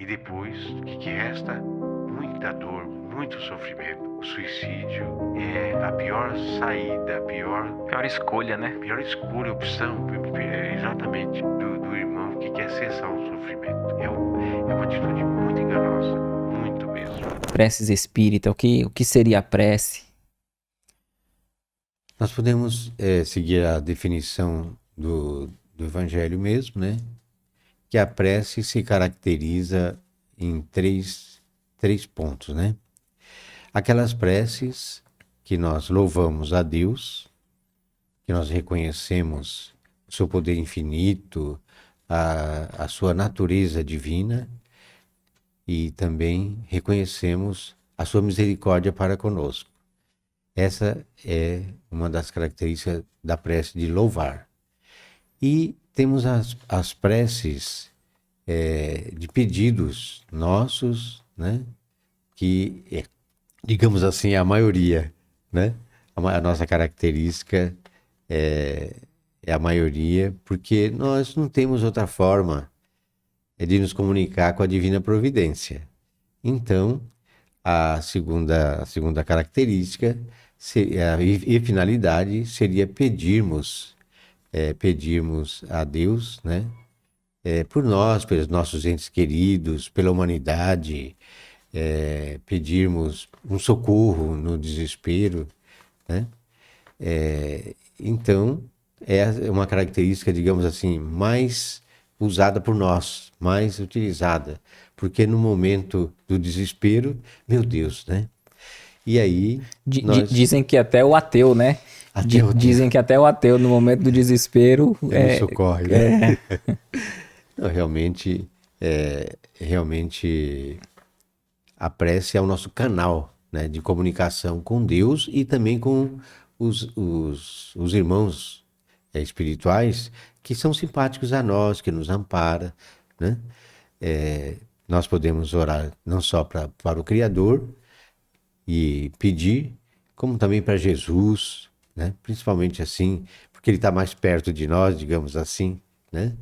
E depois, o que resta? Muita dor, muito sofrimento. O suicídio é a pior saída, a Pior escolha, né? pior escolha, opção, exatamente, do irmão que quer cessar o sofrimento. É uma atitude muito enganosa, muito mesmo. Preces espírita, o que seria a prece? Nós podemos seguir a definição do Evangelho mesmo, né? Que a prece se caracteriza em três pontos, né? Aquelas preces que nós louvamos a Deus, que nós reconhecemos o seu poder infinito, a sua natureza divina e também reconhecemos a sua misericórdia para conosco. Essa é uma das características da prece de louvar. E temos as preces de pedidos nossos, né? Que, digamos assim, é a maioria, né? A nossa característica é a maioria, porque nós não temos outra forma de nos comunicar com a divina providência. Então, a segunda característica e finalidade seria pedirmos a Deus, né? Por nós, pelos nossos entes queridos, pela humanidade, pedirmos um socorro no desespero, né? Então, é uma característica, digamos assim, mais usada por nós, mais utilizada, porque no momento do desespero, meu Deus, né? E aí Dizem que até o ateu, né? Dizem que até o ateu, no momento do desespero, me socorre, né? Não, realmente a prece é o nosso canal, né, de comunicação com Deus e também com os irmãos espirituais que são simpáticos a nós, que nos amparam, né? Nós podemos orar não só para o Criador e pedir, como também para Jesus, né? Principalmente assim, porque ele está mais perto de nós, digamos assim, né?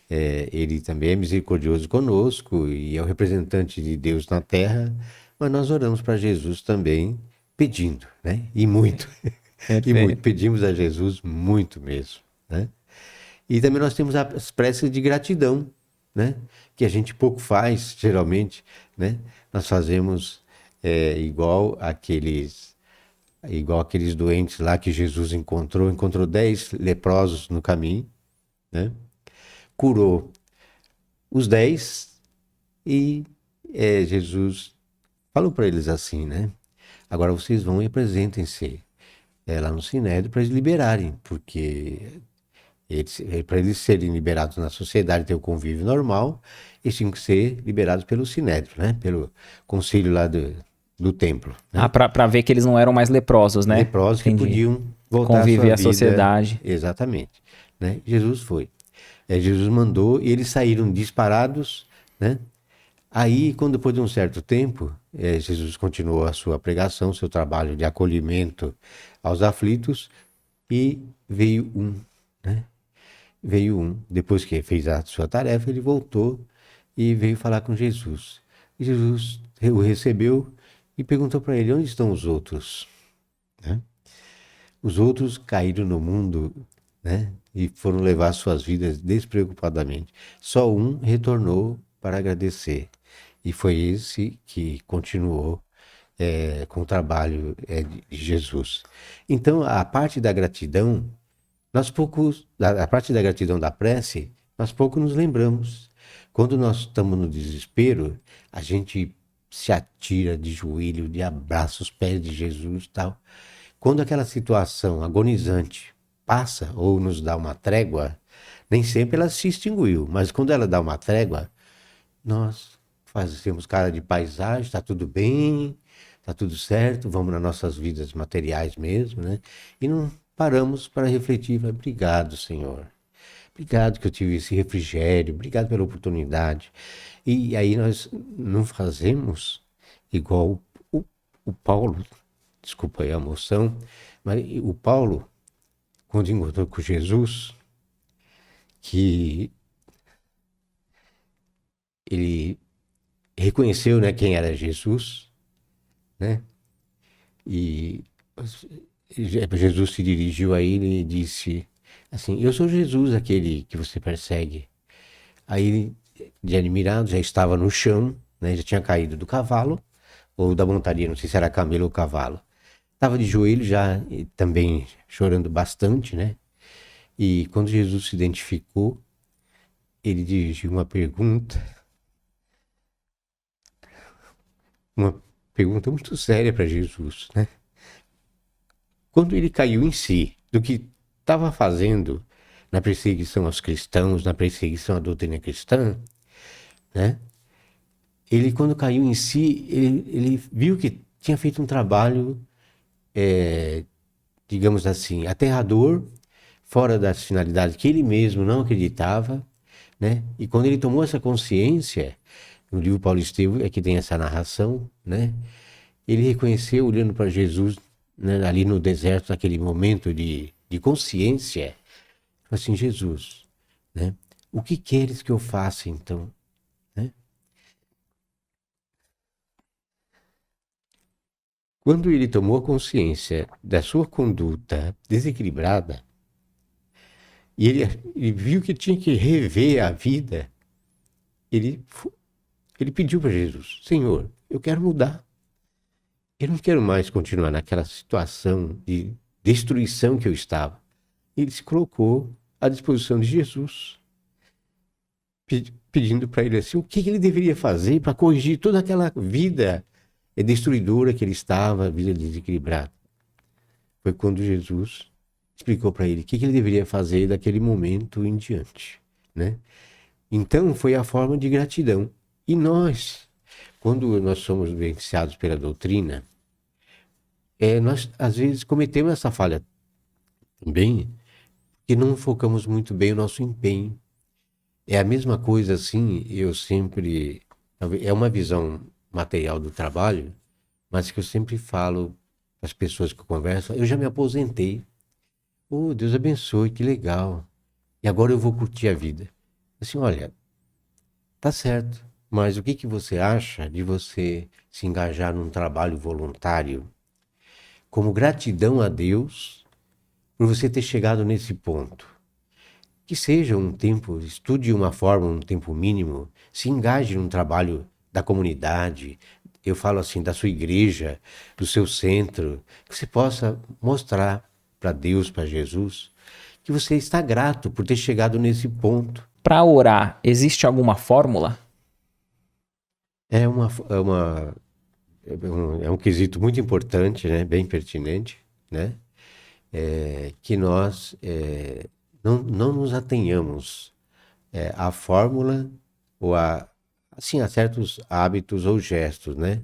Ele também é misericordioso conosco e é o representante de Deus na terra, mas nós oramos para Jesus também pedindo, né? E muito, e muito, pedimos a Jesus muito mesmo, né? E também nós temos as preces de gratidão, né? Que a gente pouco faz, geralmente, né? Nós fazemos igual aqueles doentes lá que Jesus encontrou 10 leprosos no caminho, né? Curou os 10 e Jesus falou para eles assim, né? Agora vocês vão e apresentem-se lá no Sinédrio para eles liberarem, porque para eles serem liberados na sociedade, ter o convívio normal, eles tinham que ser liberados pelo Sinédrio, né? Pelo concílio lá do templo. Né? Ah, para ver que eles não eram mais leprosos, né? Leprosos que podiam voltar conviver à sua vida. Sociedade. Exatamente. Né? Jesus foi. Jesus mandou e eles saíram disparados, né? Aí, quando depois de um certo tempo, Jesus continuou a sua pregação, seu trabalho de acolhimento aos aflitos, e veio um, né? Veio um, depois que fez a sua tarefa, ele voltou e veio falar com Jesus. E Jesus o recebeu e perguntou para ele, onde estão os outros? Né? Os outros caíram no mundo, né? E foram levar suas vidas despreocupadamente. Só um retornou para agradecer. E foi esse que continuou com o trabalho de Jesus. Então, a parte da gratidão, a parte da gratidão da prece, nós pouco nos lembramos. Quando nós estamos no desespero, a gente se atira de joelho, de abraço os pés de Jesus e tal. Quando aquela situação agonizante passa ou nos dá uma trégua, nem sempre ela se extinguiu, mas quando ela dá uma trégua, nós fazemos cara de paisagem, está tudo bem, está tudo certo, vamos nas nossas vidas materiais mesmo, né? E não paramos para refletir, obrigado, Senhor. Obrigado que eu tive esse refrigério, obrigado pela oportunidade. E aí nós não fazemos igual o Paulo, desculpa aí a emoção, mas o Paulo, quando encontrou com Jesus, que ele reconheceu, né, quem era Jesus, né? E Jesus se dirigiu a ele e disse assim: eu sou Jesus, aquele que você persegue. Aí ele, de admirado, já estava no chão, né? Já tinha caído do cavalo, ou da montaria, não sei se era camelo ou cavalo. Estava de joelho já, também chorando bastante, né? E quando Jesus se identificou, ele dirigiu uma pergunta muito séria para Jesus, né? Quando ele caiu em si do que estava fazendo na perseguição aos cristãos, na perseguição à doutrina cristã, né? Ele, quando caiu em si, ele viu que tinha feito um trabalho, digamos assim, aterrador, fora das finalidades que ele mesmo não acreditava, né? E quando ele tomou essa consciência, no livro Paulo Estevam é que tem essa narração, né? Ele reconheceu, olhando para Jesus, né, ali no deserto, naquele momento de consciência, assim: Jesus, né? O que queres que eu faça então? Né? Quando ele tomou consciência da sua conduta desequilibrada, e ele viu que tinha que rever a vida, ele pediu para Jesus: Senhor, eu quero mudar. Eu não quero mais continuar naquela situação de destruição que eu estava. Ele se colocou à disposição de Jesus, pedindo para ele assim, o que ele deveria fazer para corrigir toda aquela vida destruidora que ele estava, a vida desequilibrada. Foi quando Jesus explicou para ele o que ele deveria fazer daquele momento em diante, né? Então foi a forma de gratidão. E nós, quando nós somos influenciados pela doutrina, nós às vezes cometemos essa falha também, que não focamos muito bem o nosso empenho. É a mesma coisa assim, eu sempre... É uma visão material do trabalho, mas que eu sempre falo para as pessoas que eu converso: eu já me aposentei. Oh, Deus abençoe, que legal. E agora eu vou curtir a vida. Assim, olha, tá certo, mas o que você acha de você se engajar num trabalho voluntário como gratidão a Deus por você ter chegado nesse ponto? Que seja um tempo, estude uma forma, um tempo mínimo, se engaje num trabalho da comunidade, eu falo assim, da sua igreja, do seu centro, que você possa mostrar para Deus, para Jesus, que você está grato por ter chegado nesse ponto. Para orar, existe alguma fórmula? É um quesito muito importante, né? Bem pertinente, né? Que nós não nos atenhamos à fórmula ou a certos hábitos ou gestos, né?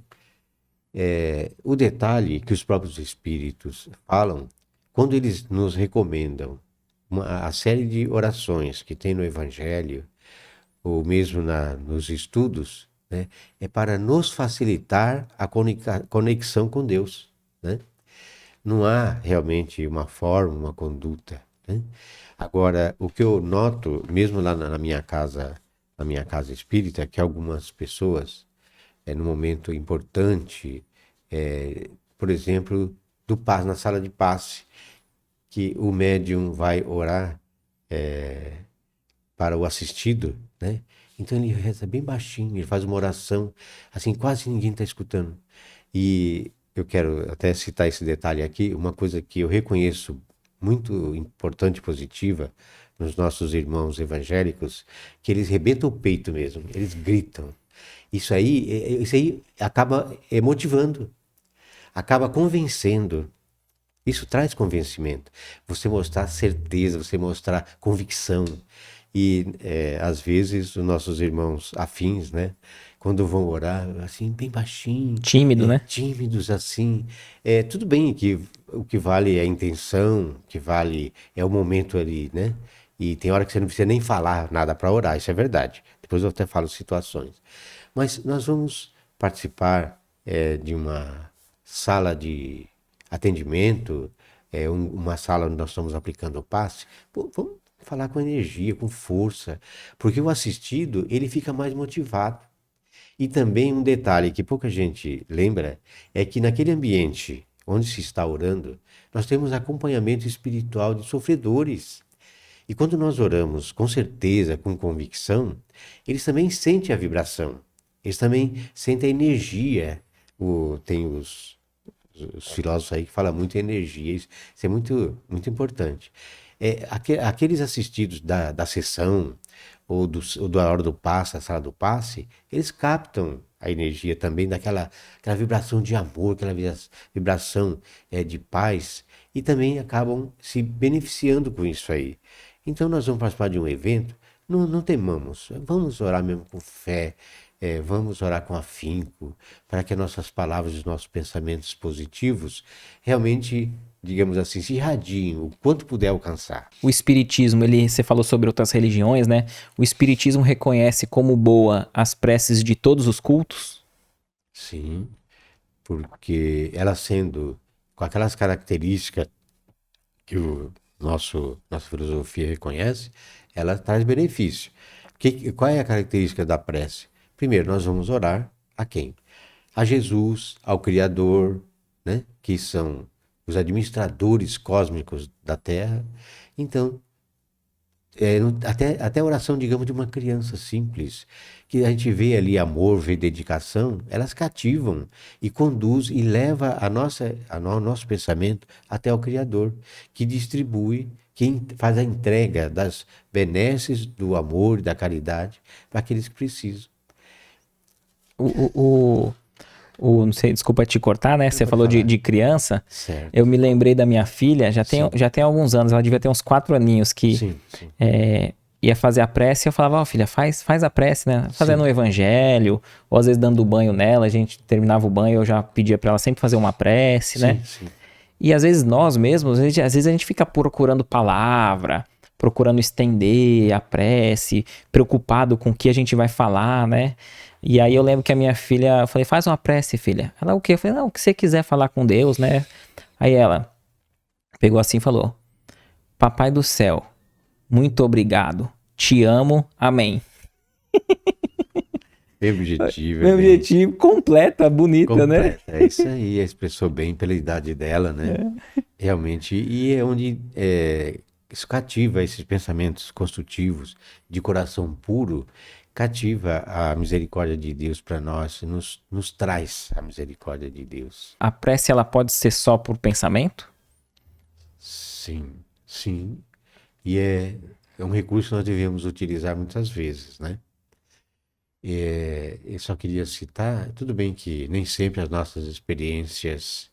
O detalhe que os próprios espíritos falam, quando eles nos recomendam a série de orações que tem no Evangelho, ou mesmo nos estudos, né? É para nos facilitar a conexão com Deus, né? Não há realmente uma forma, uma conduta, né? Agora, o que eu noto, mesmo lá na minha casa espírita, que algumas pessoas, no momento importante, por exemplo, na sala de passe, que o médium vai orar para o assistido, né? Então ele reza bem baixinho, ele faz uma oração, assim, quase ninguém está escutando. E eu quero até citar esse detalhe aqui, uma coisa que eu reconheço muito importante e positiva nos nossos irmãos evangélicos, que eles rebentam o peito mesmo, eles gritam. Isso aí acaba motivando, acaba convencendo. Isso traz convencimento. Você mostrar certeza, você mostrar convicção. E às vezes os nossos irmãos afins, né? Quando vão orar, assim, bem baixinho. Tímido, né? Tímidos, assim. Tudo bem que o que vale é a intenção, o que vale é o momento ali, né? E tem hora que você não precisa nem falar nada para orar, isso é verdade. Depois eu até falo situações. Mas nós vamos participar de uma sala de atendimento, uma sala onde nós estamos aplicando o passe. Pô, vamos falar com energia, com força, porque o assistido, ele fica mais motivado. E também um detalhe que pouca gente lembra é que naquele ambiente onde se está orando, nós temos acompanhamento espiritual de sofredores. E quando nós oramos com certeza, com convicção, eles também sentem a vibração, eles também sentem a energia. Tem os filósofos aí que falam muito em energia, isso é muito, muito importante. Aqueles assistidos da sessão, ou da hora do passe, da sala do passe, eles captam a energia também aquela vibração de amor, aquela vibração de paz, e também acabam se beneficiando com isso aí. Então nós vamos participar de um evento, não temamos, vamos orar mesmo com fé, vamos orar com afinco, para que as nossas palavras e os nossos pensamentos positivos realmente, digamos assim, se irradiem o quanto puder alcançar. O espiritismo, você falou sobre outras religiões, né? O espiritismo reconhece como boa as preces de todos os cultos? Sim, porque ela sendo com aquelas características que nossa filosofia reconhece, ela traz benefício. Qual é a característica da prece? Primeiro, nós vamos orar a quem? A Jesus, ao Criador, né? Que são os administradores cósmicos da Terra. Então, até a oração, digamos, de uma criança simples, que a gente vê ali amor, vê dedicação, elas cativam e conduz e leva o nosso pensamento até o Criador, que distribui, que faz a entrega das benesses, do amor e da caridade para aqueles que precisam. Não sei, desculpa te cortar, né? Você falou de criança. Certo. Eu me lembrei da minha filha, já tem alguns anos, ela devia ter uns 4 aninhos, que Sim. Ia fazer a prece, eu falava, filha, faz a prece, né? Fazendo um evangelho, ou às vezes dando banho nela, a gente terminava o banho, eu já pedia pra ela sempre fazer uma prece, né? Sim. E às vezes nós mesmos, às vezes a gente fica procurando palavra, procurando estender a prece, preocupado com o que a gente vai falar, né? E aí eu lembro que a minha filha, eu falei, faz uma prece, filha. Ela, o quê? Eu falei, não, o que você quiser falar com Deus, né? Aí ela pegou assim e falou, Papai do céu, muito obrigado, te amo, amém. Bem objetivo. Meu objetivo, completa, bonita, né? É isso aí, expressou bem pela idade dela, né? Realmente, e é onde isso cativa esses pensamentos construtivos, de coração puro, cativa a misericórdia de Deus para nós, nos traz a misericórdia de Deus. A prece, ela pode ser só por pensamento? Sim. E é um recurso que nós devemos utilizar muitas vezes, né? Eu só queria citar, tudo bem que nem sempre as nossas experiências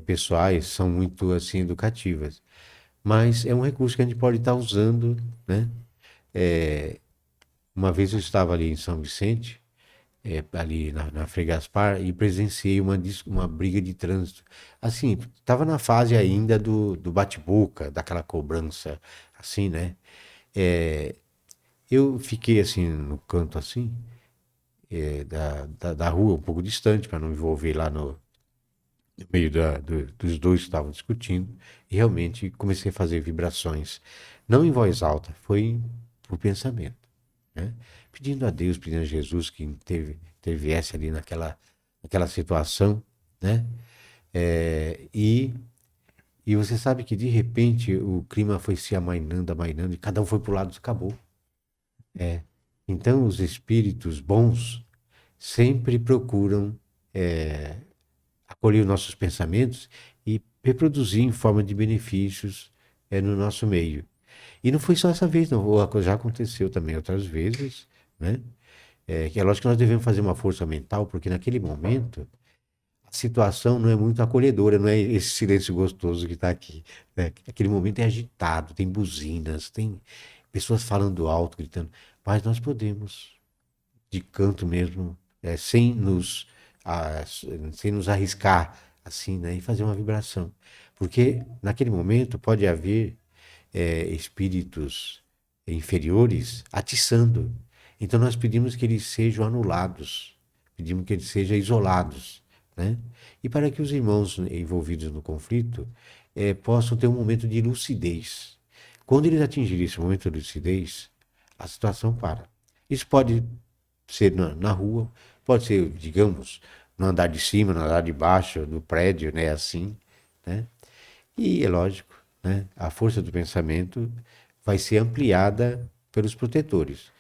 pessoais são muito assim educativas, mas é um recurso que a gente pode estar usando, né? Uma vez eu estava ali em São Vicente, ali na Frei Gaspar, e presenciei uma briga de trânsito. Assim, estava na fase ainda do bate-boca, daquela cobrança, assim, né? Eu fiquei assim, no canto assim, da rua, um pouco distante, para não me envolver lá no meio dos dois que estavam discutindo, e realmente comecei a fazer vibrações, não em voz alta, foi por pensamento, né? Pedindo a Deus, pedindo a Jesus que interviesse ali naquela situação, né? E você sabe que de repente o clima foi se amainando, e cada um foi para o lado e acabou. Então os espíritos bons sempre procuram acolher os nossos pensamentos e reproduzir em forma de benefícios no nosso meio. E não foi só essa vez, não. Já aconteceu também outras vezes, né? Que é lógico que nós devemos fazer uma força mental, porque naquele momento a situação não é muito acolhedora, não é esse silêncio gostoso que está aqui, né? Aquele momento é agitado, tem buzinas, tem pessoas falando alto, gritando, mas nós podemos, de canto mesmo, sem nos arriscar, assim, né? E fazer uma vibração. Porque naquele momento pode haver espíritos inferiores atiçando. Então nós pedimos que eles sejam anulados, pedimos que eles sejam isolados, né? E para que os irmãos envolvidos no conflito possam ter um momento de lucidez. Quando eles atingirem esse momento de lucidez, a situação para. Isso pode ser na rua, Pode ser, digamos, no andar de cima, no andar de baixo, do prédio, né? Assim, né? E é lógico, né? A força do pensamento vai ser ampliada pelos protetores.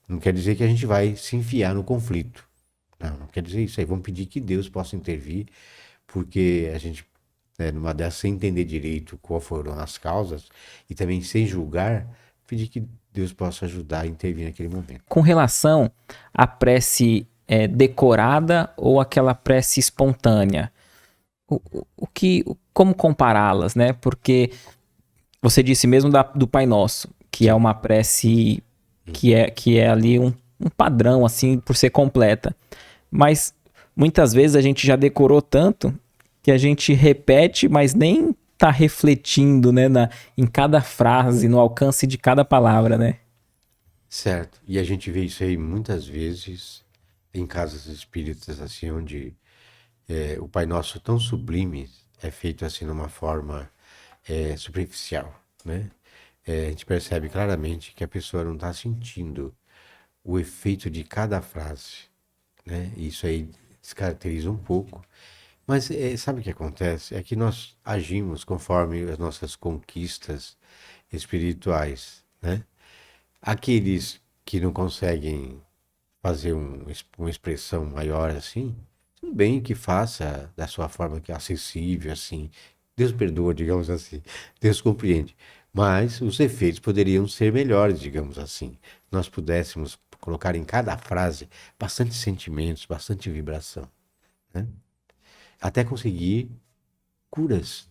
Não quer dizer que a gente vai se enfiar no conflito. Não quer dizer isso aí. Vamos pedir que Deus possa intervir, porque a gente, né, numa dessas, sem entender direito qual foram as causas e também sem julgar, pedir que Deus possa ajudar a intervir naquele momento. Com relação à prece decorada ou aquela prece espontânea, como compará-las, né? Porque você disse mesmo do Pai Nosso, que é uma prece que é ali um padrão, assim, por ser completa. Mas muitas vezes a gente já decorou tanto que a gente repete, mas nem tá refletindo, né, em cada frase, no alcance de cada palavra, né? Certo. E a gente vê isso aí muitas vezes em casas espíritas, assim, onde o Pai Nosso tão sublime é feito assim numa forma superficial, né? A gente percebe claramente que a pessoa não está sentindo o efeito de cada frase, né? Isso aí descaracteriza um pouco. Mas sabe o que acontece? É que nós agimos conforme as nossas conquistas espirituais, né? Aqueles que não conseguem fazer uma expressão maior assim, tudo bem que faça da sua forma que é acessível, assim. Deus perdoa, digamos assim. Deus compreende. Mas os efeitos poderiam ser melhores, digamos assim. Nós pudéssemos colocar em cada frase bastante sentimentos, bastante vibração, né? Até conseguir curas,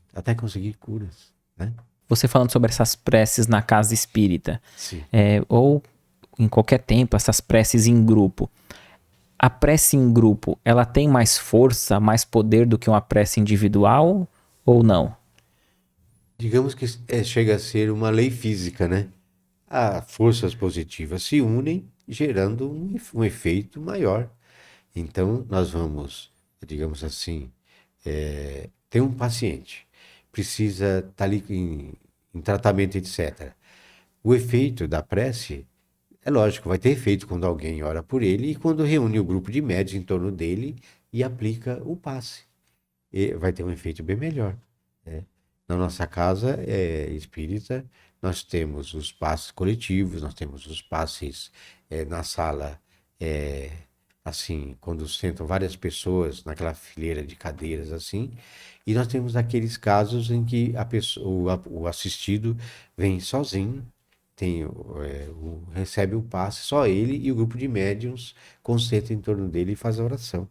né? Você falando sobre essas preces na casa espírita, Sim. ou em qualquer tempo, essas preces em grupo. A prece em grupo, ela tem mais força, mais poder do que uma prece individual ou não? Digamos que chega a ser uma lei física, né? As forças positivas se unem, gerando um efeito maior. Então, nós vamos, digamos assim, tem um paciente, precisa estar ali em tratamento, etc. O efeito da prece, é lógico, vai ter efeito quando alguém ora por ele e quando reúne o grupo de médios em torno dele e aplica o passe. E vai ter um efeito bem melhor, né? Na nossa casa espírita, nós temos os passes coletivos, nós temos os passes na sala, assim, quando sentam várias pessoas naquela fileira de cadeiras assim, e nós temos aqueles casos em que a pessoa, o assistido vem sozinho, recebe o passe, só ele e o grupo de médiuns concentram em torno dele e faz a oração.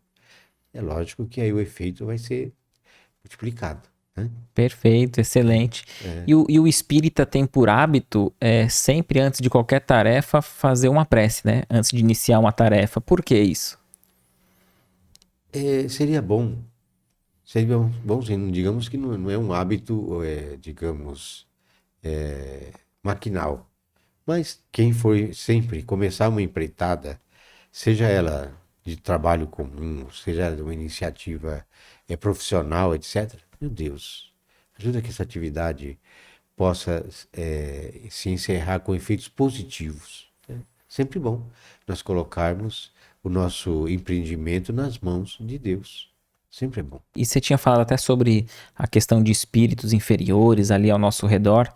É lógico que aí o efeito vai ser multiplicado, né? Perfeito, excelente. E o espírita tem por hábito, sempre antes de qualquer tarefa, fazer uma prece, né? Antes de iniciar uma tarefa. Por que isso? Seria bom, sim, digamos que não é um hábito, digamos, maquinal. Mas quem for sempre começar uma empreitada, seja ela de trabalho comum, seja ela de uma iniciativa profissional, etc., meu Deus, ajuda que essa atividade possa se encerrar com efeitos positivos, né? Sempre bom nós colocarmos o nosso empreendimento nas mãos de Deus. Sempre é bom. E você tinha falado até sobre a questão de espíritos inferiores ali ao nosso redor.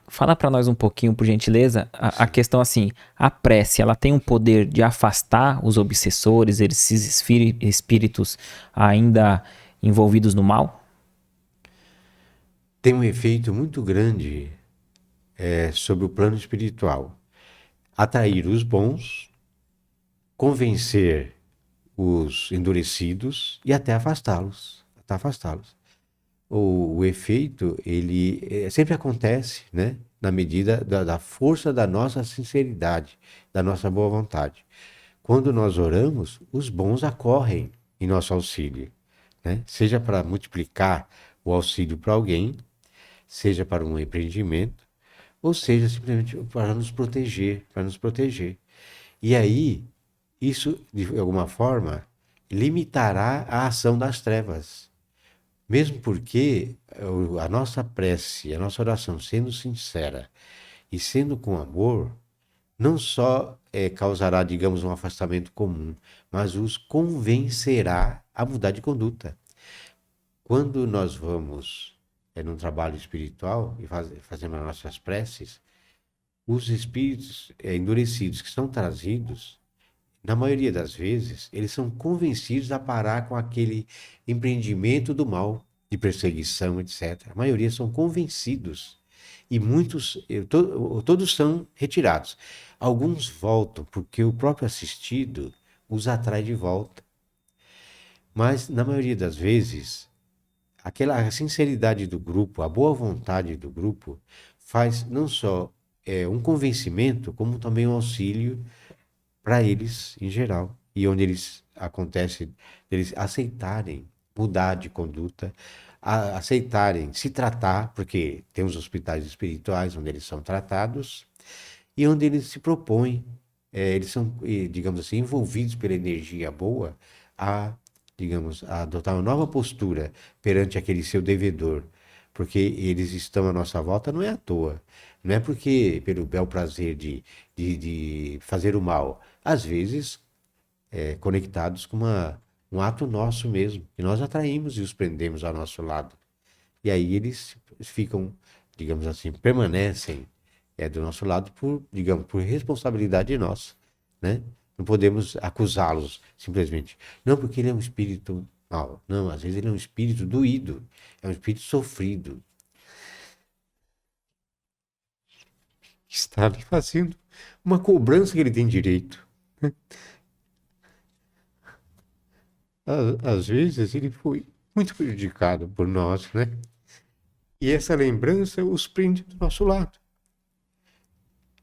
Fala para nós um pouquinho, por gentileza, a questão assim, a prece, ela tem um poder de afastar os obsessores, esses espíritos ainda envolvidos no mal? Tem um efeito muito grande sobre o plano espiritual. Atrair os bons, convencer os endurecidos e até afastá-los. O efeito, ele sempre acontece, né? Na medida da força da nossa sinceridade, da nossa boa vontade. Quando nós oramos, os bons acorrem em nosso auxílio, né? Seja para multiplicar o auxílio para alguém, seja para um empreendimento, ou seja simplesmente para nos proteger. E aí, isso, de alguma forma, limitará a ação das trevas. Mesmo porque a nossa prece, a nossa oração, sendo sincera e sendo com amor, não só causará, digamos, um afastamento comum, mas os convencerá a mudar de conduta. Quando nós vamos num trabalho espiritual e fazemos as nossas preces, os espíritos endurecidos que são trazidos, na maioria das vezes, eles são convencidos a parar com aquele empreendimento do mal, de perseguição, etc. A maioria são convencidos. E muitos, todos são retirados. Alguns voltam porque o próprio assistido os atrai de volta. Mas, na maioria das vezes, a sinceridade do grupo, a boa vontade do grupo, faz não só um convencimento, como também um auxílio para eles em geral. E onde acontece eles aceitarem mudar de conduta, aceitarem se tratar, porque tem os hospitais espirituais onde eles são tratados e onde eles se propõem, eles são, digamos assim, envolvidos pela energia boa digamos, a adotar uma nova postura perante aquele seu devedor, porque eles estão à nossa volta não é à toa, não é porque pelo bel prazer de fazer o mal, às vezes conectados com um ato nosso mesmo, que nós atraímos e os prendemos ao nosso lado. E aí eles ficam, digamos assim, permanecem do nosso lado digamos, por responsabilidade nossa, né? Não podemos acusá-los simplesmente. Não porque ele é um espírito mau. Não, às vezes ele é um espírito doído, é um espírito sofrido. Está ali fazendo uma cobrança que ele tem direito. Às vezes ele foi muito prejudicado por nós, né? E essa lembrança os prende do nosso lado.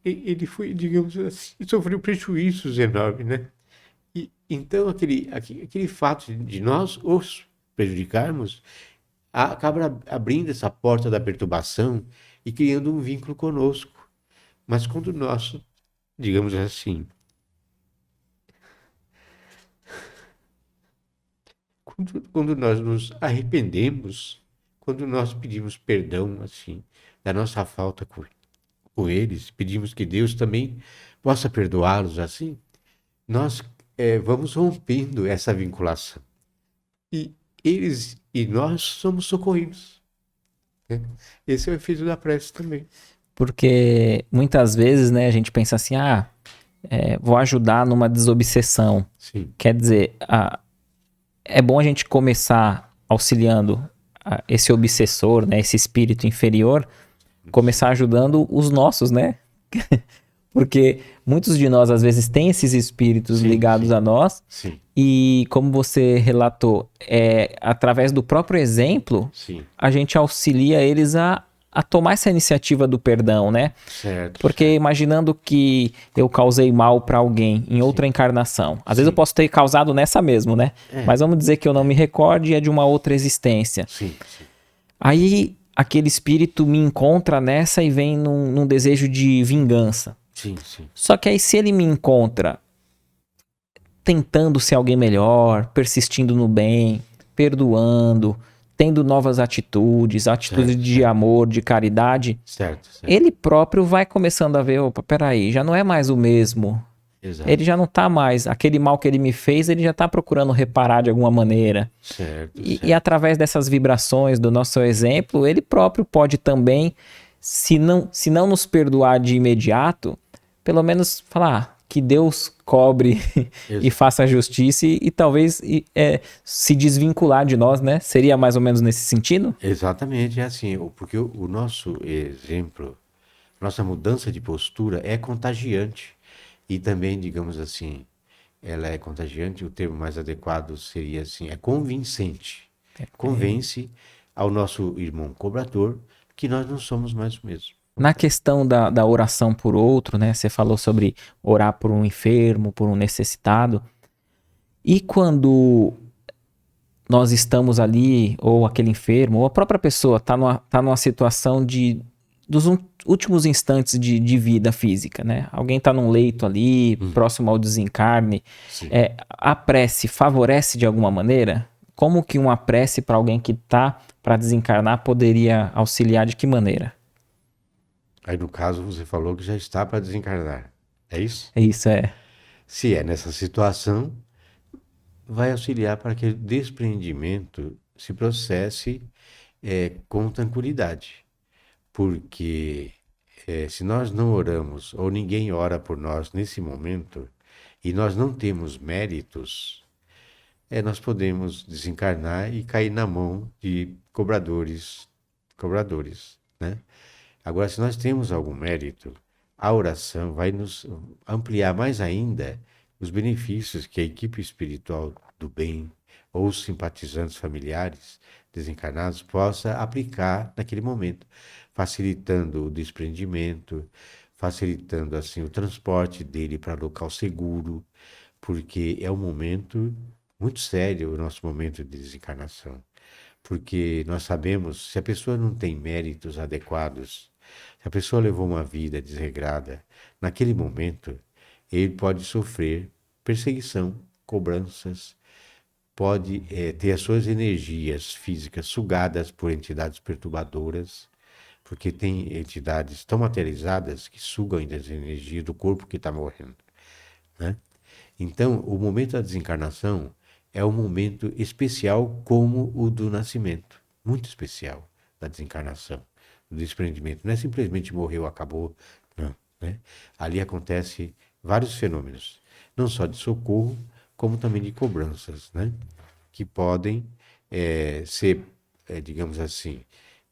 Ele foi, digamos assim, sofreu prejuízos enormes, né? E então aquele fato de nós os prejudicarmos acaba abrindo essa porta da perturbação e criando um vínculo conosco. Mas quando nós, digamos assim, quando nós nos arrependemos, quando nós pedimos perdão, assim, da nossa falta com eles, pedimos que Deus também possa perdoá-los, assim, nós vamos rompendo essa vinculação. E eles e nós somos socorridos. Né? Esse é o efeito da prece também. Porque muitas vezes, né, a gente pensa assim, vou ajudar numa desobsessão. Sim. Quer dizer, é bom a gente começar auxiliando esse obsessor, né, esse espírito inferior, começar ajudando os nossos, né? Porque muitos de nós, às vezes, têm esses espíritos ligados a nós. Sim. E, como você relatou, através do próprio exemplo, a gente auxilia eles a tomar essa iniciativa do perdão, né? Certo. Porque imaginando que eu causei mal para alguém em outra encarnação. Às vezes eu posso ter causado nessa mesmo, né? Mas vamos dizer que eu não me recorde e é de uma outra existência. Sim. Aí aquele espírito me encontra nessa e vem num desejo de vingança. Sim. Só que aí se ele me encontra tentando ser alguém melhor, persistindo no bem, perdoando, tendo novas atitudes de amor, de caridade, Certo. ele próprio vai começando a ver, opa, peraí, já não é mais o mesmo. Exato. Ele já não tá mais, aquele mal que ele me fez, ele já tá procurando reparar de alguma maneira. Certo. E através dessas vibrações do nosso exemplo, ele próprio pode também, se não nos perdoar de imediato, pelo menos falar que Deus cobre e faça justiça e talvez se desvincular de nós, né? Seria mais ou menos nesse sentido? Exatamente, é assim, porque o nosso exemplo, nossa mudança de postura é contagiante. E também, digamos assim, ela é contagiante, o termo mais adequado seria assim, é convincente. Convence ao nosso irmão cobrador que nós não somos mais o mesmo. Na questão da oração por outro, né? Você falou sobre orar por um enfermo, por um necessitado. E quando nós estamos ali, ou aquele enfermo, ou a própria pessoa está numa situação dos últimos instantes de vida física, né? Alguém está num leito ali, próximo ao desencarne. A prece favorece de alguma maneira? Como que uma prece para alguém que está para desencarnar poderia auxiliar de que maneira? Aí no caso você falou que já está para desencarnar. É isso? Isso é. Se é nessa situação, vai auxiliar para que o desprendimento se processe com tranquilidade. Porque se nós não oramos, ou ninguém ora por nós nesse momento, e nós não temos méritos, nós podemos desencarnar e cair na mão de cobradores, né? Agora, se nós temos algum mérito, a oração vai nos ampliar mais ainda os benefícios que a equipe espiritual do bem ou os simpatizantes familiares desencarnados possa aplicar naquele momento, facilitando o desprendimento, facilitando assim o transporte dele para local seguro, porque é um momento muito sério o nosso momento de desencarnação. Porque nós sabemos, se a pessoa não tem méritos adequados, se a pessoa levou uma vida desregrada, naquele momento ele pode sofrer perseguição, cobranças, pode ter as suas energias físicas sugadas por entidades perturbadoras, porque tem entidades tão materializadas que sugam as energias do corpo que está morrendo, né? Então, o momento da desencarnação é um momento especial como o do nascimento, muito especial da desencarnação, do desprendimento. Não é simplesmente morreu, acabou, não, né? Ali acontece vários fenômenos, não só de socorro, como também de cobranças, né? Que podem ser, digamos assim,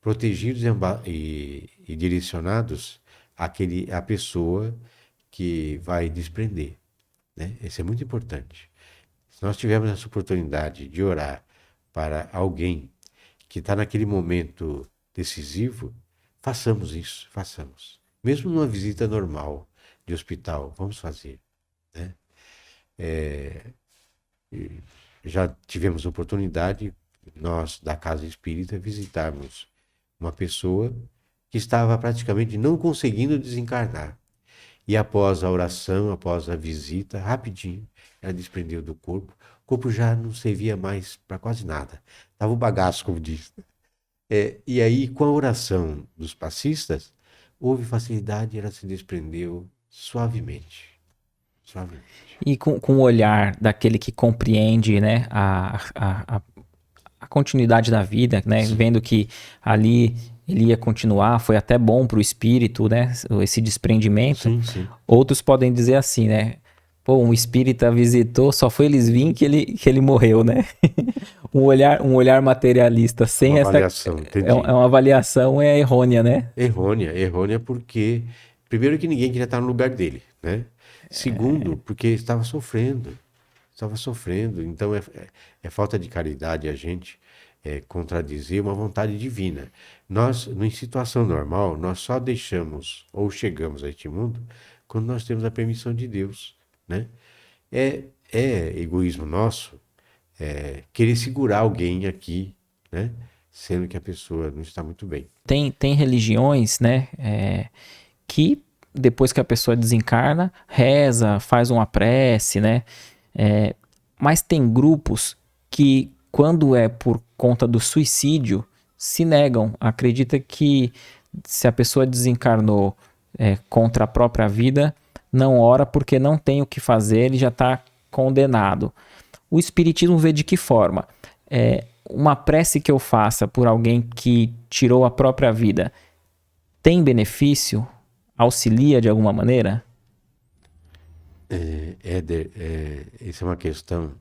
protegidos e direcionados à pessoa que vai desprender, né? Isso é muito importante. Se nós tivermos essa oportunidade de orar para alguém que está naquele momento decisivo, façamos isso, façamos. Mesmo numa visita normal de hospital, vamos fazer, né? Já tivemos oportunidade, nós da Casa Espírita, visitarmos uma pessoa que estava praticamente não conseguindo desencarnar. E após a oração, após a visita, rapidinho, ela desprendeu do corpo. O corpo já não servia mais para quase nada. Estava um bagaço, como diz. E aí, com a oração dos passistas, houve facilidade e ela se desprendeu suavemente. Suavemente. E com o olhar daquele que compreende, né, a continuidade da vida, né, Sim. vendo que ali ele ia continuar, foi até bom para o espírito, né, esse desprendimento. Sim, sim. Outros podem dizer assim, né, pô, um espírita visitou, só foi eles virem que ele morreu, né? Um olhar materialista sem Uma essa avaliação, entendi. é uma avaliação errônea, né? Errônea porque, primeiro que ninguém queria estar no lugar dele, né? Segundo, porque estava sofrendo, então é falta de caridade a gente contradizer uma vontade divina. Nós, em situação normal, nós só deixamos ou chegamos a este mundo quando nós temos a permissão de Deus, né? É egoísmo nosso querer segurar alguém aqui, né? Sendo que a pessoa não está muito bem. Tem religiões, né, que depois que a pessoa desencarna, reza, faz uma prece, né? Mas tem grupos que, quando é por conta do suicídio, se negam. Acredita que se a pessoa desencarnou contra a própria vida, não ora porque não tem o que fazer, ele já está condenado. O Espiritismo vê de que forma? Uma prece que eu faça por alguém que tirou a própria vida tem benefício? Auxilia de alguma maneira? Éder, essa é uma questão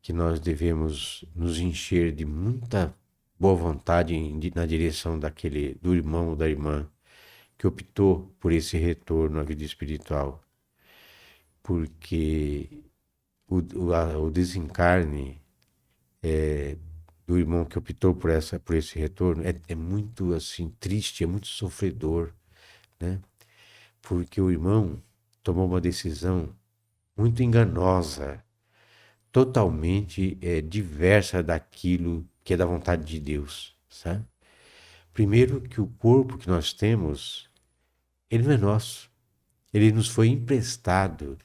que nós devemos nos encher de muita boa vontade na direção do irmão ou da irmã que optou por esse retorno à vida espiritual. Porque o desencarne do irmão que optou por esse retorno é muito assim triste, é muito sofredor, né? Porque o irmão tomou uma decisão muito enganosa, totalmente diversa daquilo que é da vontade de Deus, sabe? Primeiro que o corpo que nós temos, ele não é nosso. Ele nos foi emprestado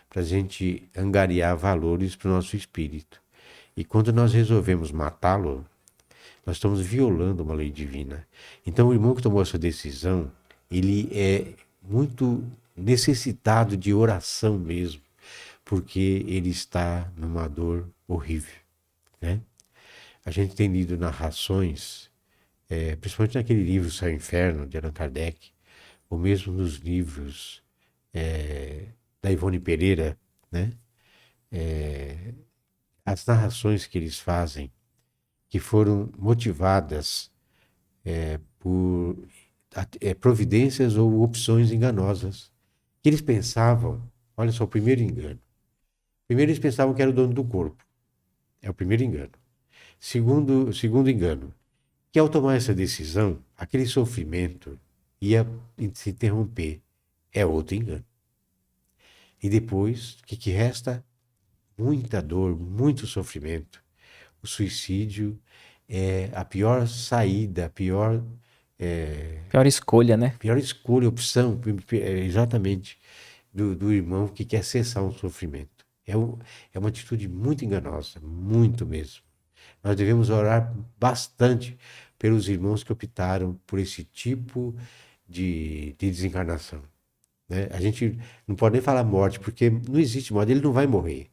para a gente angariar valores para o nosso espírito. E quando nós resolvemos matá-lo, nós estamos violando uma lei divina. Então o irmão que tomou essa decisão, ele é muito necessitado de oração mesmo, porque ele está numa dor horrível, né? A gente tem lido narrações, principalmente naquele livro Céu e Inferno, de Allan Kardec, ou mesmo nos livros da Ivone Pereira, né? As narrações que eles fazem, que foram motivadas por providências ou opções enganosas. Que eles pensavam, olha só, o primeiro engano. Primeiro eles pensavam que era o dono do corpo. É o primeiro engano. Segundo engano, que ao tomar essa decisão, aquele sofrimento ia se interromper. É outro engano. E depois, o que resta? Muita dor, muito sofrimento. O suicídio é a pior saída, a pior escolha, né? pior escolha, opção, exatamente, do irmão que quer cessar um sofrimento. É uma atitude muito enganosa, muito mesmo. Nós devemos orar bastante pelos irmãos que optaram por esse tipo de desencarnação, né? A gente não pode nem falar morte, porque não existe morte, ele não vai morrer.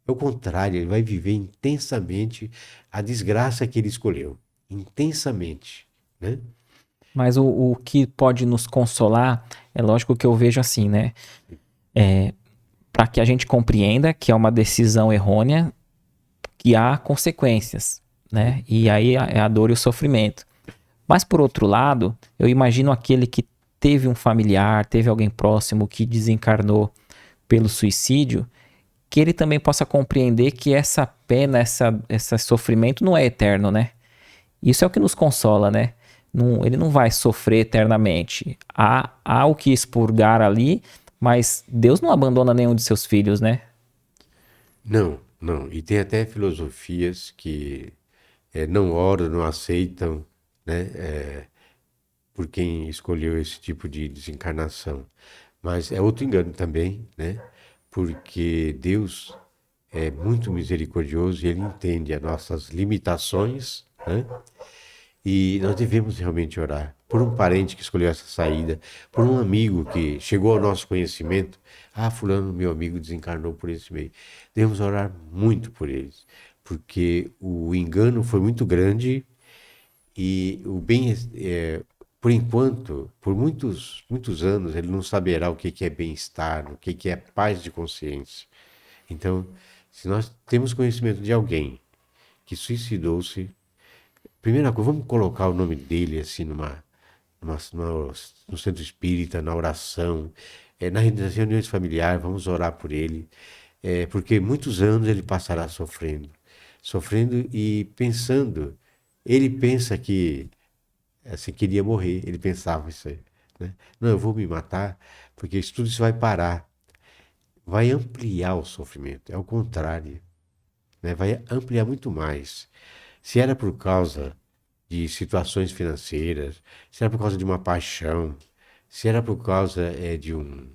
É o contrário, ele vai viver intensamente a desgraça que ele escolheu. Intensamente, né? Mas o que pode nos consolar, é lógico que eu vejo assim, né? Para que a gente compreenda que é uma decisão errônea, que há consequências, né? E aí é a dor e o sofrimento. Mas por outro lado, eu imagino aquele que teve um familiar, teve alguém próximo que desencarnou pelo suicídio, que ele também possa compreender que essa pena, esse sofrimento não é eterno, né? Isso é o que nos consola, né? Ele não vai sofrer eternamente. Há o que expurgar ali, mas Deus não abandona nenhum de seus filhos, né? Não. E tem até filosofias que não oram, não aceitam, né? Por quem escolheu esse tipo de desencarnação. Mas é outro engano também, né? Porque Deus é muito misericordioso e Ele entende as nossas limitações, né? E nós devemos realmente orar por um parente que escolheu essa saída, por um amigo que chegou ao nosso conhecimento. Fulano, meu amigo, desencarnou por esse meio. Devemos orar muito por eles, porque o engano foi muito grande e o bem, por enquanto, por muitos anos, ele não saberá o que é bem-estar, o que é paz de consciência. Então, se nós temos conhecimento de alguém que suicidou-se, primeira coisa, vamos colocar o nome dele assim no centro espírita, na oração, nas reuniões familiares, vamos orar por ele, porque muitos anos ele passará sofrendo e pensando, ele pensa que assim, queria morrer, ele pensava isso aí, né? Não, eu vou me matar, porque isso tudo isso vai parar, vai ampliar o sofrimento, é o contrário, né? Vai ampliar muito mais. Se era por causa de situações financeiras, se era por causa de uma paixão, se era por causa de uma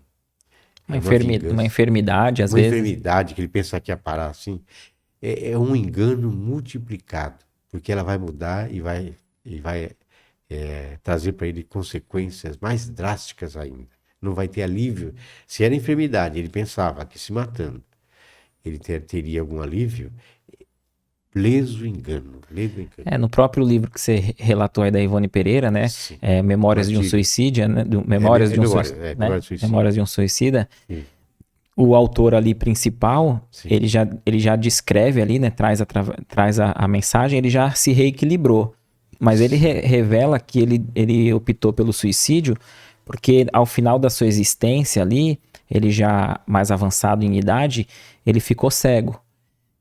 enfermidade, às uma vezes. enfermidade que ele pensa que ia parar assim, é um engano multiplicado, porque ela vai mudar e vai trazer para ele consequências mais drásticas ainda. Não vai ter alívio. Se era enfermidade, ele pensava que se matando ele teria algum alívio. Leso engano. No próprio livro que você relatou aí da Ivone Pereira, né? Memórias de um Suicídio, né? Memórias de um Suicida. Sim. O autor ali principal, ele já descreve ali, né? Traz a mensagem, ele já se reequilibrou. Mas ele revela que ele optou pelo suicídio porque ao final da sua existência ali, ele já mais avançado em idade, ele ficou cego.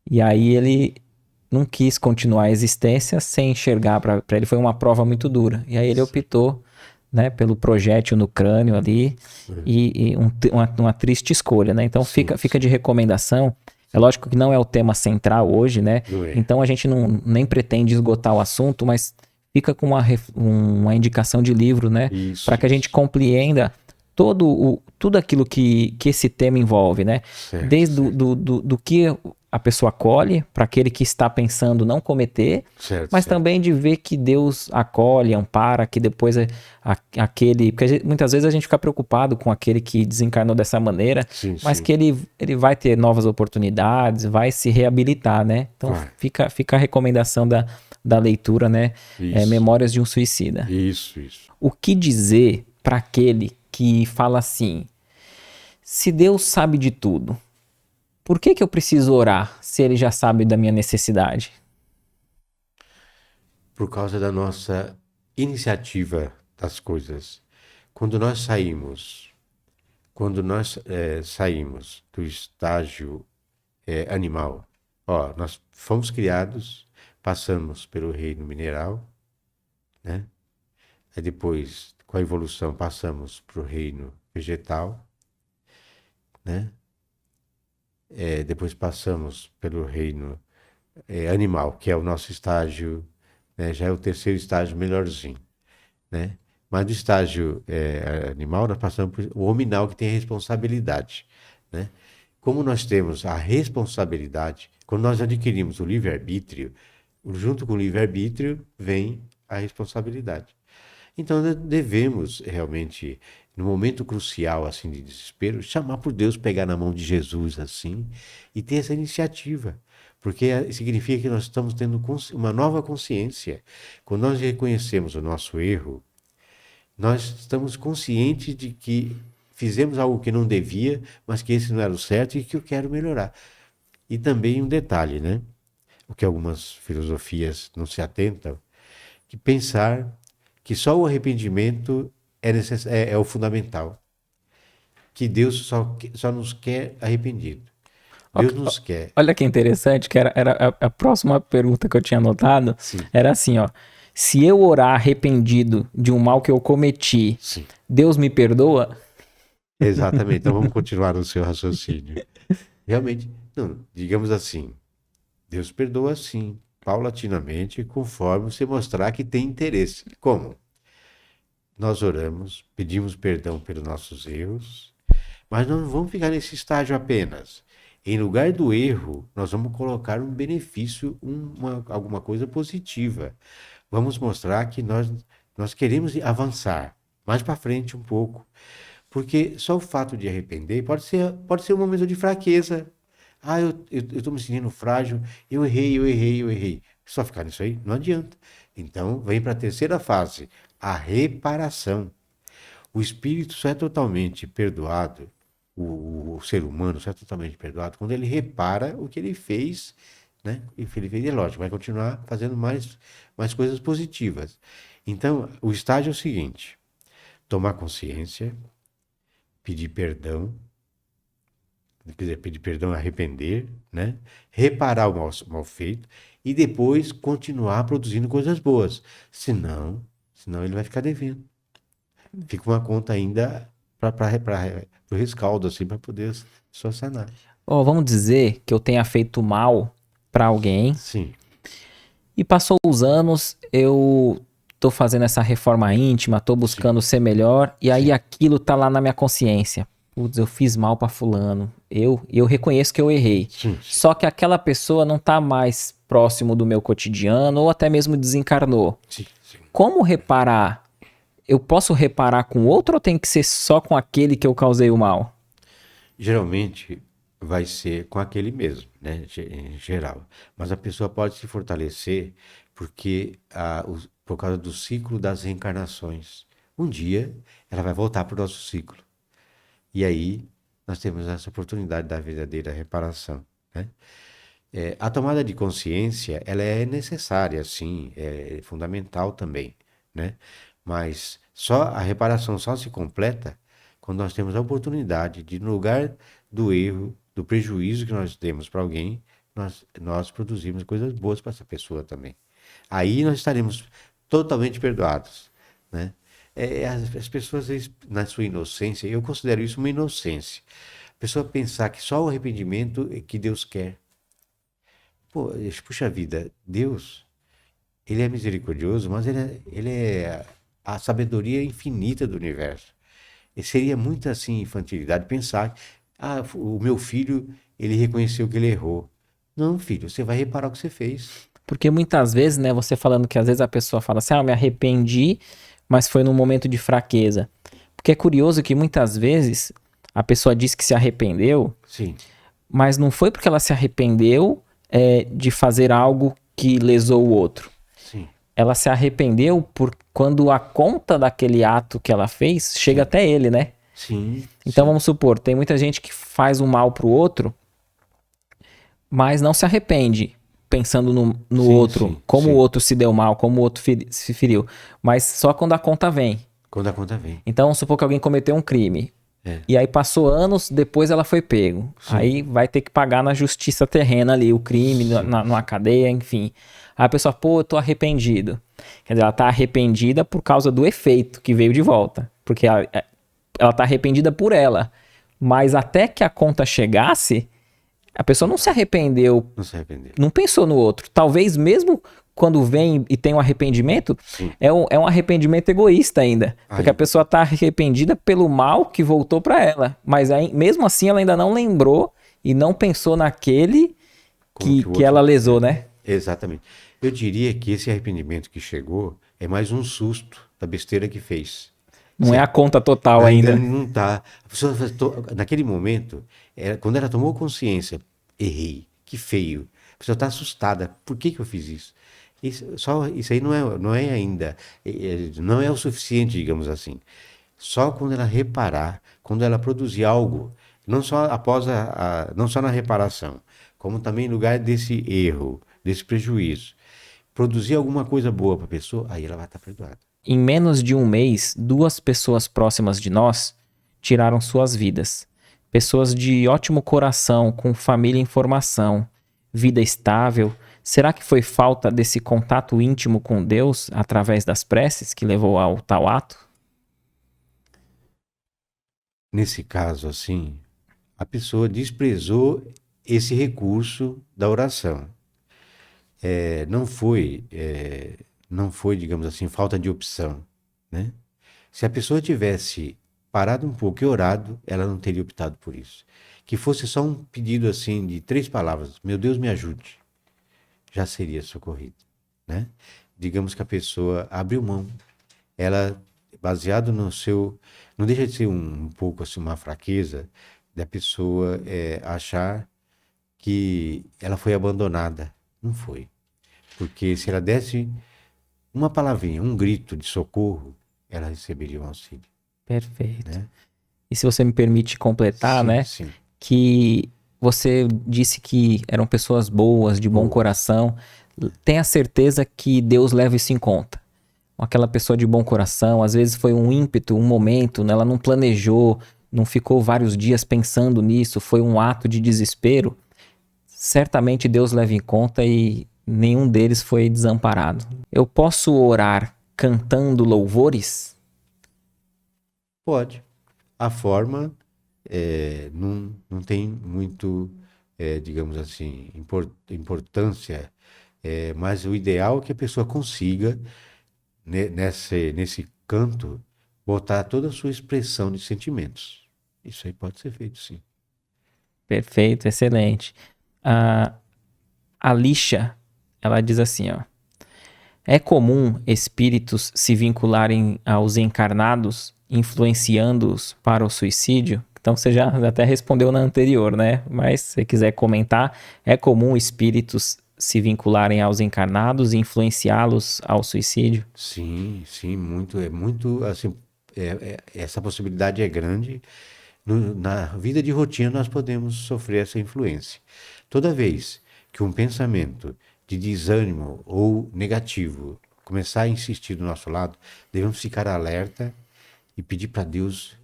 E aí ele não quis continuar a existência sem enxergar, para ele foi uma prova muito dura. E aí ele optou, né, pelo projétil no crânio ali, e uma triste escolha, né? Então fica de recomendação. É lógico que não é o tema central hoje, né? Então a gente nem pretende esgotar o assunto, mas fica com uma indicação de livro, né? Para que a gente compreenda tudo aquilo que esse tema envolve, né? Certo, desde do que a pessoa acolhe, para aquele que está pensando não cometer, Certo, mas certo. também de ver que Deus acolhe, ampara, que depois aquele... Porque muitas vezes a gente fica preocupado com aquele que desencarnou dessa maneira, Sim, mas sim. que ele vai ter novas oportunidades, vai se reabilitar, né? Então Vai. fica a recomendação da leitura, né? Isso. Memórias de um Suicida. Isso. O que dizer para aquele que fala assim: se Deus sabe de tudo, por que eu preciso orar se ele já sabe da minha necessidade? Por causa da nossa iniciativa das coisas. Quando nós saímos do estágio animal, nós fomos criados, passamos pelo reino mineral, né? Aí depois, com a evolução, passamos para o reino vegetal, né? Depois passamos pelo reino animal, que é o nosso estágio, né? Já é o terceiro estágio melhorzinho, né? Mas do estágio animal, nós passamos por o hominal, que tem a responsabilidade, né? Como nós temos a responsabilidade, quando nós adquirimos o livre-arbítrio, junto com o livre-arbítrio vem a responsabilidade. Então devemos realmente, no momento crucial assim de desespero, chamar por Deus, pegar na mão de Jesus assim e ter essa iniciativa, porque significa que nós estamos tendo uma nova consciência. Quando nós reconhecemos o nosso erro, nós estamos conscientes de que fizemos algo que não devia, mas que esse não era o certo e que eu quero melhorar. E também um detalhe, né? O que algumas filosofias não se atentam, que pensar que só o arrependimento é o fundamental. Que Deus só nos quer arrependido. Deus nos quer. Olha que interessante, que era a próxima pergunta que eu tinha anotado. Sim. Era assim, ó. Se eu orar arrependido de um mal que eu cometi, Sim. Deus me perdoa? Exatamente. Então vamos continuar o seu raciocínio. Realmente, não, digamos assim, Deus perdoa sim, paulatinamente, conforme você mostrar que tem interesse. Como? Nós oramos, pedimos perdão pelos nossos erros, mas não vamos ficar nesse estágio apenas. Em lugar do erro, nós vamos colocar um benefício, alguma coisa positiva. Vamos mostrar que nós queremos avançar mais para frente um pouco. Porque só o fato de arrepender pode ser um momento de fraqueza. Ah, eu estou me sentindo frágil, eu errei. Só ficar nisso aí não adianta. Então, vem para a terceira fase, a reparação. O espírito só é totalmente perdoado, o ser humano só é totalmente perdoado quando ele repara o que ele fez, né? E ele fez, é lógico, vai continuar fazendo mais coisas positivas. Então, o estágio é o seguinte: tomar consciência, pedir perdão, quer dizer, pedir perdão, arrepender, né? Reparar o mal feito e depois continuar produzindo coisas boas. Senão ele vai ficar devendo. Fica uma conta ainda para o rescaldo, assim, para poder só sanar. Ó, vamos dizer que eu tenha feito mal pra alguém Sim, e passou os anos, eu tô fazendo essa reforma íntima, tô buscando ser melhor e aí Sim. aquilo tá lá na minha consciência. Putz, eu fiz mal pra fulano. Eu reconheço que eu errei. sim. Só que aquela pessoa não tá mais próximo do meu cotidiano ou até mesmo desencarnou. Sim. Como reparar? Eu posso reparar com outro ou tem que ser só com aquele que eu causei o mal? Geralmente vai ser com aquele mesmo, né? Em geral. Mas a pessoa pode se fortalecer porque por causa do ciclo das reencarnações. Um dia ela vai voltar para o nosso ciclo. E aí nós temos essa oportunidade da verdadeira reparação, né? A tomada de consciência, ela é necessária, sim, é fundamental também, né? Mas a reparação só se completa quando nós temos a oportunidade de, no lugar do erro, do prejuízo que nós temos para alguém, nós produzimos coisas boas para essa pessoa também. Aí nós estaremos totalmente perdoados, né? As pessoas, às vezes, na sua inocência, eu considero isso uma inocência. A pessoa pensar que só o arrependimento é que Deus quer. Pô, puxa vida, Deus, ele é misericordioso, mas ele é a sabedoria infinita do universo. E seria muito assim infantilidade pensar, o meu filho, ele reconheceu que ele errou. Não, filho, você vai reparar o que você fez. Porque muitas vezes, né, você falando que às vezes a pessoa fala assim, eu me arrependi, mas foi num momento de fraqueza. Porque é curioso que muitas vezes a pessoa diz que se arrependeu, Sim, mas não foi porque ela se arrependeu de fazer algo que lesou o outro. sim, Ela se arrependeu por quando a conta daquele ato que ela fez chega até ele, né? sim. Então sim. vamos supor, tem muita gente que faz um mal pro outro, mas não se arrepende pensando no Sim, outro, sim, como sim. o outro se deu mal, como o outro se feriu. Mas só quando a conta vem. Quando a conta vem. Então vamos supor que alguém cometeu um crime. É. E aí passou anos, depois ela foi pego. Sim. Aí vai ter que pagar na justiça terrena ali, o crime, numa cadeia, enfim. Aí a pessoa, pô, eu tô arrependido. Quer dizer, ela tá arrependida por causa do efeito que veio de volta. Porque ela tá arrependida por ela. Mas até que a conta chegasse, a pessoa não se arrependeu, Não se arrependeu. não pensou no outro. Talvez mesmo quando vem e tem um arrependimento, Sim. é um arrependimento egoísta ainda. Porque a pessoa tá arrependida pelo mal que voltou para ela. Mas aí, mesmo assim ela ainda não lembrou e não pensou naquele Como o que ela outro- lesou, né? Exatamente. Eu diria que esse arrependimento que chegou é mais um susto da besteira que fez. Não é a conta total ainda. Não tá. A pessoa, naquele momento, quando ela tomou consciência, errei, que feio. A pessoa está assustada. Por que eu fiz isso? Isso aí não é ainda, não é o suficiente, digamos assim. Só quando ela reparar, quando ela produzir algo, não só após não só na reparação, como também em lugar desse erro, desse prejuízo, produzir alguma coisa boa para a pessoa, aí ela vai estar perdoada. Em menos de um mês, 2 pessoas próximas de nós tiraram suas vidas. Pessoas de ótimo coração, com família em formação, vida estável. Será que foi falta desse contato íntimo com Deus através das preces que levou ao tal ato? Nesse caso, assim, a pessoa desprezou esse recurso da oração. Não foi, digamos assim, falta de opção, né? Se a pessoa tivesse parado um pouco e orado, ela não teria optado por isso. Que fosse só um pedido assim de 3 palavras: meu Deus, me ajude, já seria socorrido, né? Digamos que a pessoa abriu mão, ela, baseado no seu, não deixa de ser um pouco assim uma fraqueza da pessoa achar que ela foi abandonada. Não foi, porque se ela desse uma palavrinha, um grito de socorro, ela receberia um auxílio, Perfeito. né? E se você me permite completar, Sim, né? sim. Que você disse que eram pessoas boas, de bom Boas. coração. Tenha certeza que Deus leva isso em conta. Aquela pessoa de bom coração, às vezes foi um ímpeto, um momento, né? Ela não planejou, não ficou vários dias pensando nisso, foi um ato de desespero. Certamente Deus leva em conta e nenhum deles foi desamparado. Eu posso orar cantando louvores? Pode. A forma não tem muito, digamos assim, importância, mas o ideal é que a pessoa consiga, nesse canto, botar toda a sua expressão de sentimentos. Isso aí pode ser feito, sim. Perfeito, excelente. A Alicia, ela diz assim, ó. É comum espíritos se vincularem aos encarnados, influenciando-os para o suicídio? Então você já até respondeu na anterior, né? Mas se você quiser comentar, é comum espíritos se vincularem aos encarnados e influenciá-los ao suicídio? Sim, sim, muito, assim, essa possibilidade é grande. Na vida de rotina nós podemos sofrer essa influência. Toda vez que um pensamento de desânimo ou negativo começar a insistir do nosso lado, devemos ficar alerta e pedir para Deus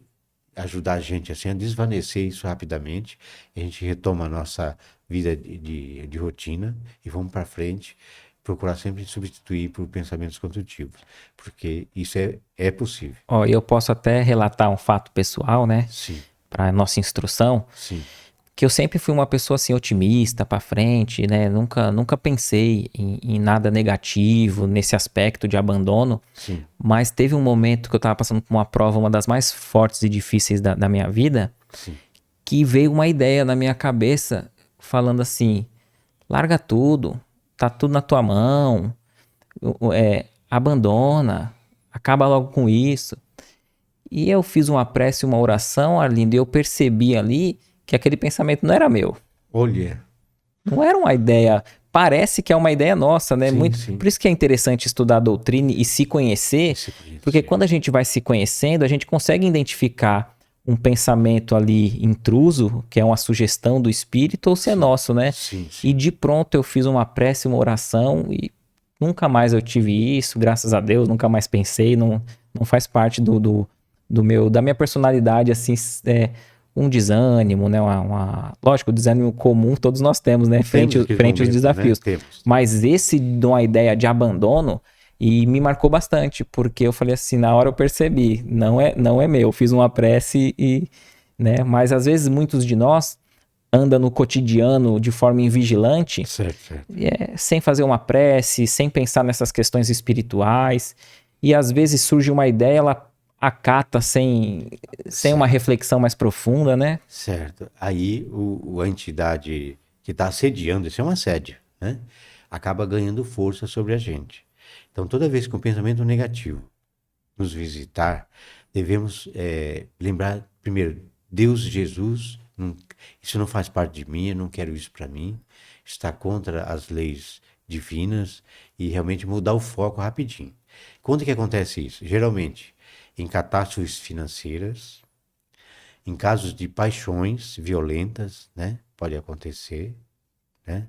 ajudar a gente assim, a desvanecer isso rapidamente. A gente retoma a nossa vida de rotina e vamos para frente, procurar sempre substituir por pensamentos construtivos, porque isso é possível. Ó, eu posso até relatar um fato pessoal, né? Sim, Para nossa instrução, sim, que eu sempre fui uma pessoa assim otimista para frente, né? Nunca pensei em nada negativo nesse aspecto de abandono. sim, Mas teve um momento que eu tava passando por uma prova, uma das mais fortes e difíceis da minha vida, sim. que veio uma ideia na minha cabeça falando assim: larga tudo, tá tudo na tua mão, abandona, acaba logo com isso. E eu fiz uma prece, uma oração, Arlindo, e eu percebi ali que aquele pensamento não era meu. Olha, Não era uma ideia. Parece que é uma ideia nossa, né? sim, sim. Por isso que é interessante estudar a doutrina e se conhecer, Se conhecer. porque quando a gente vai se conhecendo, a gente consegue identificar um pensamento ali intruso, que é uma sugestão do espírito, ou se é nosso, né? Sim, sim. E de pronto eu fiz uma prece, uma oração e nunca mais eu tive isso, graças a Deus, nunca mais pensei, não faz parte da minha personalidade, assim, um desânimo, né? Lógico, o desânimo comum todos nós temos, né? Frente aos momentos, desafios. né? Temos. Mas esse de uma ideia de abandono e me marcou bastante, porque eu falei assim, na hora eu percebi, não é meu, eu fiz uma prece né? Mas às vezes muitos de nós anda no cotidiano de forma invigilante, Certo. sem fazer uma prece, sem pensar nessas questões espirituais, e às vezes surge uma ideia, ela acata sem uma reflexão mais profunda, né? Certo. Aí a entidade que está assediando, isso é um assédio, né? Acaba ganhando força sobre a gente. Então, toda vez que um pensamento negativo nos visitar, devemos lembrar, primeiro, Deus, Jesus, isso não faz parte de mim, eu não quero isso para mim, está contra as leis divinas e realmente mudar o foco rapidinho. Quando que acontece isso? Geralmente, em catástrofes financeiras, em casos de paixões violentas, né? Pode acontecer, né?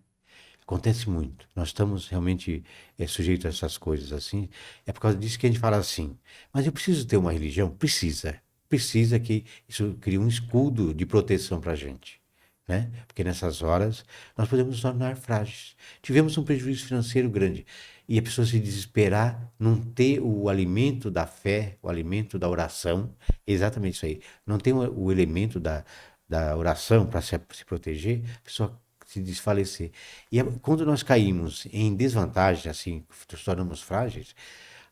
Acontece muito. Nós estamos realmente sujeitos a essas coisas assim. É por causa disso que a gente fala assim, mas eu preciso ter uma religião? Precisa. Precisa que isso crie um escudo de proteção para a gente. Né? Porque nessas horas nós podemos nos tornar frágeis. Tivemos um prejuízo financeiro grande. E a pessoa se desesperar, não ter o alimento da fé, o alimento da oração, exatamente isso aí. Não tem o elemento da oração para se proteger, a pessoa se desfalecer. E quando nós caímos em desvantagem, assim, nos tornamos frágeis,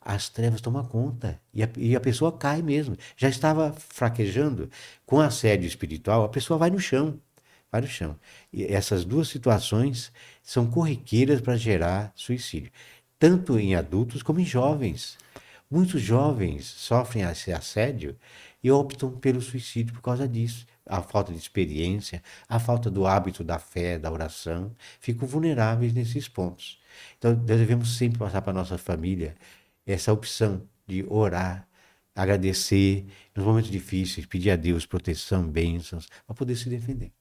as trevas tomam conta e a pessoa cai mesmo. Já estava fraquejando com assédio espiritual, a pessoa vai no chão. Vai no chão. E essas duas situações são corriqueiras para gerar suicídio, tanto em adultos como em jovens. Muitos jovens sofrem esse assédio e optam pelo suicídio por causa disso. A falta de experiência, a falta do hábito da fé, da oração, ficam vulneráveis nesses pontos. Então, nós devemos sempre passar para a nossa família essa opção de orar, agradecer, nos momentos difíceis, pedir a Deus proteção, bênçãos, para poder se defender.